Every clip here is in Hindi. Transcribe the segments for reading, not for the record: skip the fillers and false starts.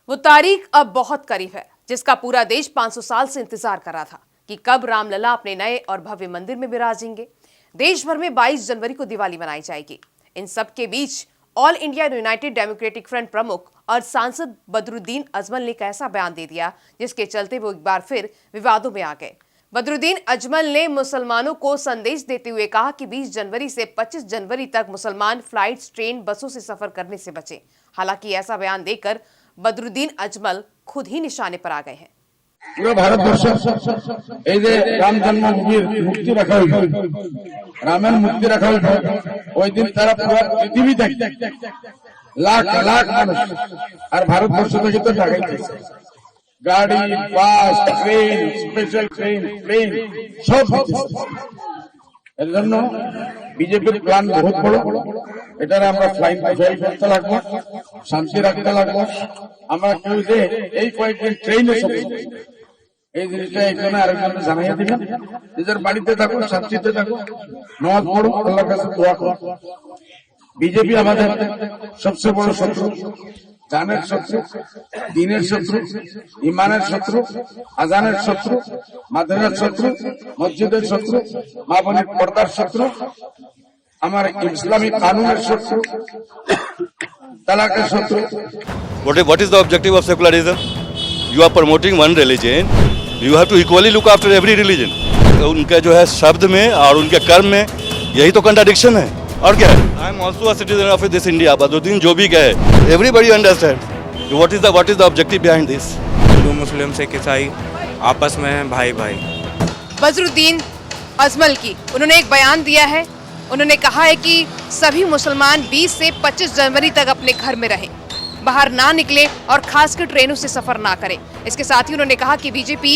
वो तारीख अब बहुत करीब है जिसका पूरा देश 500 साल से इंतजार कर रहा था कि कब रामलला अपने नए और भव्य मंदिर में विराजेंगे। देश भर में 22 जनवरी को दिवाली मनाई जाएगी। इन सब के बीच ऑल इंडिया यूनाइटेड डेमोक्रेटिक फ्रंट प्रमुख और सांसद बदरुद्दीन अजमल ने एक ऐसा बयान दे दिया जिसके चलते वो एक बार फिर विवादों में आ गए। बदरुद्दीन अजमल ने मुसलमानों को संदेश देते हुए कहा कि 20 जनवरी से 25 जनवरी तक मुसलमान फ्लाइट्स, ट्रेन, बसों से सफर करने से बचें। हालांकि ऐसा बयान देकर बदरुद्दीन अजमल खुद ही निशाने पर आ गए हैं। पूरा भारतवर्ष राम जन्मभूमि मुक्ति रखा हुई रामायण मुक्ति रखा हुई ওই দিন তারা পুরো পৃথিবী থেকে লাখ লাখ মানুষ আর ভারতবর্ষ থেকে তো ঢাকায় গেছে গাড়ি bus train special train plane সব এর জন্য বিজেপির প্ল্যান বহুত বড় এটারে আমরা ফ্লাইং প্রফাইল করতে লাগবো শান্তি রাখতে লাগবো আমরা কেউ যে এই কয়েকদিন ট্রেনে সব এই জিনিসটা একজনে আরেকজনকে জানাইয়া দিবেন নিজের বাড়িতে থাকো শান্তিতে থাকো নামাজ পড়ো আল্লাহর কাছে দোয়া করো বিজেপি আমাদের সবচেয়ে বড় শত্রু জানের শত্রু দ্বীনের শত্রু ইমানের শত্রু আজানের শত্রু মাদ্রাসার শত্রু মসজিদের শত্রু মা বোনের পর্দার শত্রু আমার ইসলামিক কানুনের শত্রু তালাকের শত্রু What is the objective of secularism? You are promoting one religion. You have to equally look after every religion. उनका जो है शब्द में और उनके कर्म में यही तो कंट्राडिक्शन है और क्या है। I am also a citizen of this India. Badruddin जो भी कहे everybody understand what is the objective behind this. Hindu Muslim Sikh ईसाई आपस में हैं भाई भाई। बदरुद्दीन अजमल की उन्होंने एक बयान दिया है। उन्होंने कहा है कि सभी मुसलमान 20 से 25 जनवरी तक अपने घर में रहें, बाहर ना निकले और खासकर ट्रेनों से सफर ना करें। इसके साथ ही उन्होंने कहा कि बीजेपी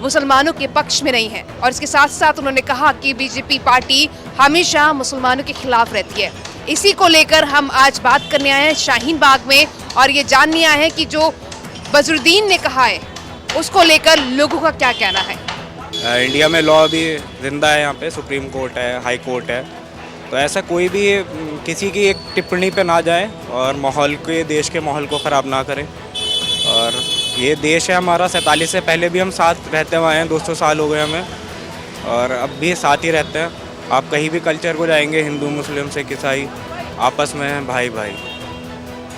मुसलमानों के पक्ष में नहीं है और इसके साथ साथ उन्होंने कहा कि बीजेपी पार्टी हमेशा मुसलमानों के खिलाफ रहती है। इसी को लेकर हम आज बात करने आए हैं शाहीन बाग में और ये जानने आए हैं कि जो बदरुद्दीन ने कहा है उसको लेकर लोगों का क्या कहना है। इंडिया में लॉ भी जिंदा है, यहाँ पे सुप्रीम कोर्ट है, हाई कोर्ट है, तो ऐसा कोई भी किसी की एक टिप्पणी पे ना जाए और माहौल के देश के माहौल को ख़राब ना करें। और ये देश है हमारा, 47 से पहले भी हम साथ रहते हुए हैं, 200 साल हो गए हमें और अब भी साथ ही रहते हैं। आप कहीं भी कल्चर को जाएंगे, हिंदू मुस्लिम सिख ईसाई आपस में हैं भाई भाई।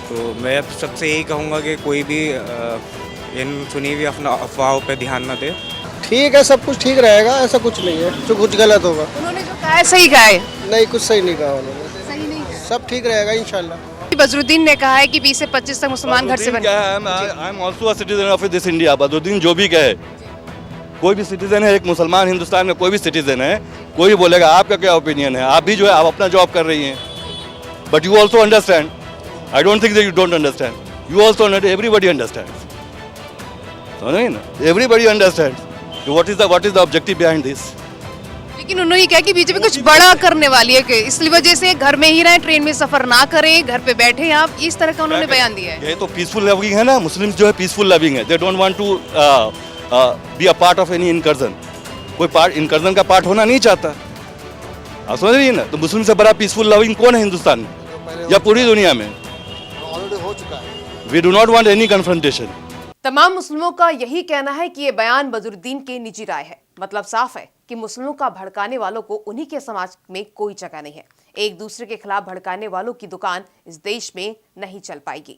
तो मैं सबसे यही कहूँगा कि कोई भी इन सुनी हुई अफवाहों पे ध्यान न दे। ठीक है, सब कुछ ठीक रहेगा, ऐसा कुछ नहीं है जो कुछ गलत होगा। उन्होंने जो कहा है सही कहा है? नहीं, कुछ सही नहीं कहा उन्होंने। सही नहीं कहा। सब ठीक रहेगा इंशाल्लाह। बदरुद्दीन ने कहा है कि 20 से 25 तक मुसलमान घर से बने। आई am also a citizen of this India. Badruddin जो भी कहे, कोई भी सिटीजन है, एक मुसलमान हिंदुस्तान में कोई भी सिटीजन है, कोई भी बोलेगा आपका क्या ओपिनियन है, आप भी जो है आप अपना जॉब कर रही हैं, but you also understand. I don't think that you don't understand, you also understand, everybody understand, समझ ना, everybody understand what is the objective behind this. लेकिन उन्होंने ये कहा कि बीजेपी कुछ बड़ा करने वाली है कि इसलिए वजह से घर में ही रहें, ट्रेन में सफर ना करें, घर पे बैठे आप, इस तरह का उन्होंने बयान दिया है। ये तो पीसफुल लविंग है ना, मुस्लिम जो है पीसफुल लविंग है, they don't want to be a part of any incursion. कोई पार्ट इनकर्जन का पार्ट होना नहीं चाहता, आप समझ रही है ना। तो मुस्लिम से बड़ा पीसफुल लविंग कौन है हिंदुस्तान में या पूरी दुनिया में? We do not want any confrontation. तमाम मुस्लिमों का यही कहना है कि ये बयान बदरुद्दीन की निजी राय है। मतलब साफ है कि मुस्लिमों का भड़काने वालों को उन्हीं के समाज में कोई जगह नहीं है। एक दूसरे के खिलाफ भड़काने वालों की दुकान इस देश में नहीं चल पाएगी।